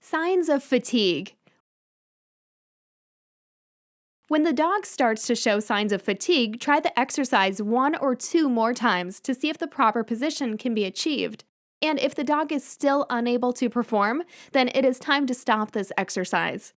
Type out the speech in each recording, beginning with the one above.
Signs of fatigue. When the dog starts to show signs of fatigue, try the exercise 1 or 2 more times to see if the proper position can be achieved. And if the dog is still unable to perform, then it is time to stop this exercise.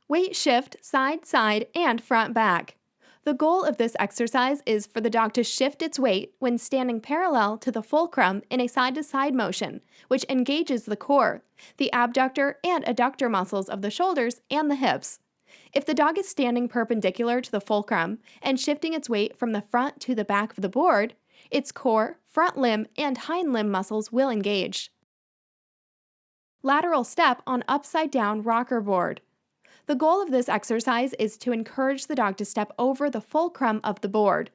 Weight shift side, side, and front back. The goal of this exercise is for the dog to shift its weight when standing parallel to the fulcrum in a side-to-side motion, which engages the core, the abductor and adductor muscles of the shoulders and the hips. If the dog is standing perpendicular to the fulcrum and shifting its weight from the front to the back of the board, its core, front limb, and hind limb muscles will engage. Lateral step on upside-down rocker board. The goal of this exercise is to encourage the dog to step over the fulcrum of the board.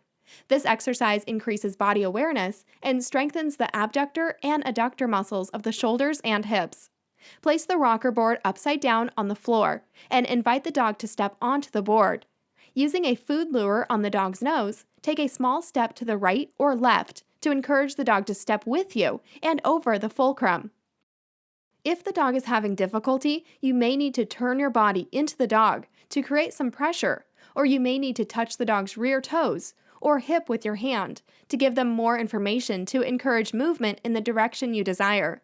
This exercise increases body awareness and strengthens the abductor and adductor muscles of the shoulders and hips. Place the rocker board upside down on the floor and invite the dog to step onto the board. Using a food lure on the dog's nose, take a small step to the right or left to encourage the dog to step with you and over the fulcrum. If the dog is having difficulty, you may need to turn your body into the dog to create some pressure, or you may need to touch the dog's rear toes or hip with your hand to give them more information to encourage movement in the direction you desire.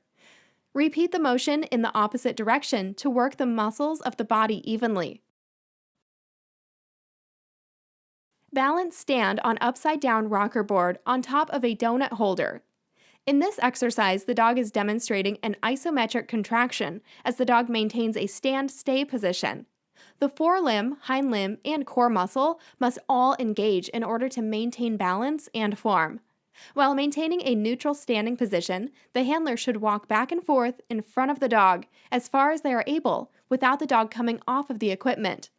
Repeat the motion in the opposite direction to work the muscles of the body evenly. Balance stand on upside-down rocker board on top of a donut holder. In this exercise, the dog is demonstrating an isometric contraction as the dog maintains a stand-stay position. The forelimb, hind limb, and core muscle must all engage in order to maintain balance and form. While maintaining a neutral standing position, the handler should walk back and forth in front of the dog as far as they are able without the dog coming off of the equipment.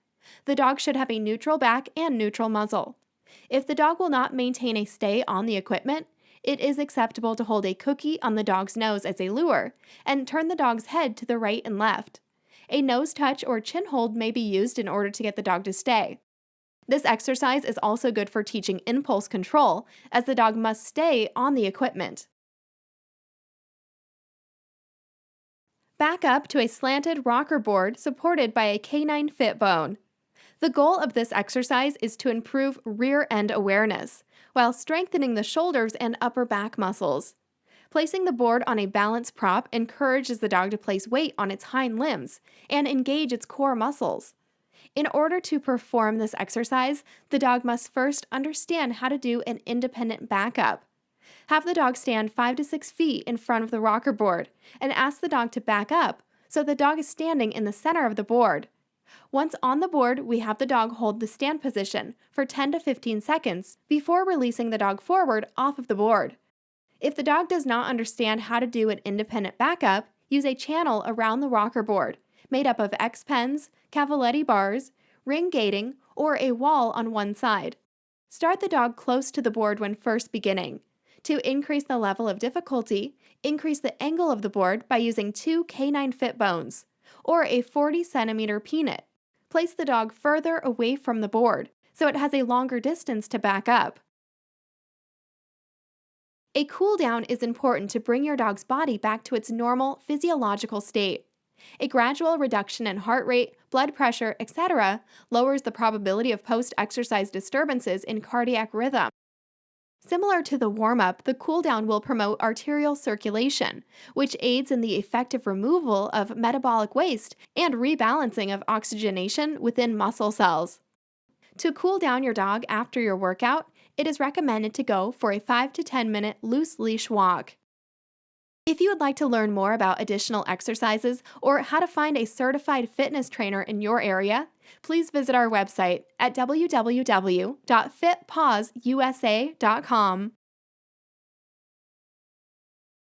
The dog should have a neutral back and neutral muzzle. If the dog will not maintain a stay on the equipment, it is acceptable to hold a cookie on the dog's nose as a lure and turn the dog's head to the right and left. A nose touch or chin hold may be used in order to get the dog to stay. This exercise is also good for teaching impulse control, as the dog must stay on the equipment. Back up to a slanted rocker board supported by a canine fit bone. The goal of this exercise is to improve rear end awareness, while strengthening the shoulders and upper back muscles. Placing the board on a balance prop encourages the dog to place weight on its hind limbs and engage its core muscles. In order to perform this exercise, the dog must first understand how to do an independent backup. Have the dog stand 5 to 6 feet in front of the rocker board and ask the dog to back up so the dog is standing in the center of the board. Once on the board, we have the dog hold the stand position for 10 to 15 seconds before releasing the dog forward off of the board. If the dog does not understand how to do an independent backup, use a channel around the rocker board made up of X-pens, cavaletti bars, ring gating, or a wall on one side. Start the dog close to the board when first beginning. To increase the level of difficulty, increase the angle of the board by using 2 canine fit bones or a 40-centimeter peanut. Place the dog further away from the board so it has a longer distance to back up. A cool down is important to bring your dog's body back to its normal physiological state. A gradual reduction in heart rate, blood pressure, etc. lowers the probability of post-exercise disturbances in cardiac rhythm. Similar to the warm-up, the cool-down will promote arterial circulation, which aids in the effective removal of metabolic waste and rebalancing of oxygenation within muscle cells. To cool down your dog after your workout, it is recommended to go for a 5 to 10 minute loose leash walk. If you would like to learn more about additional exercises or how to find a certified fitness trainer in your area, please visit our website at www.fitpawsusa.com.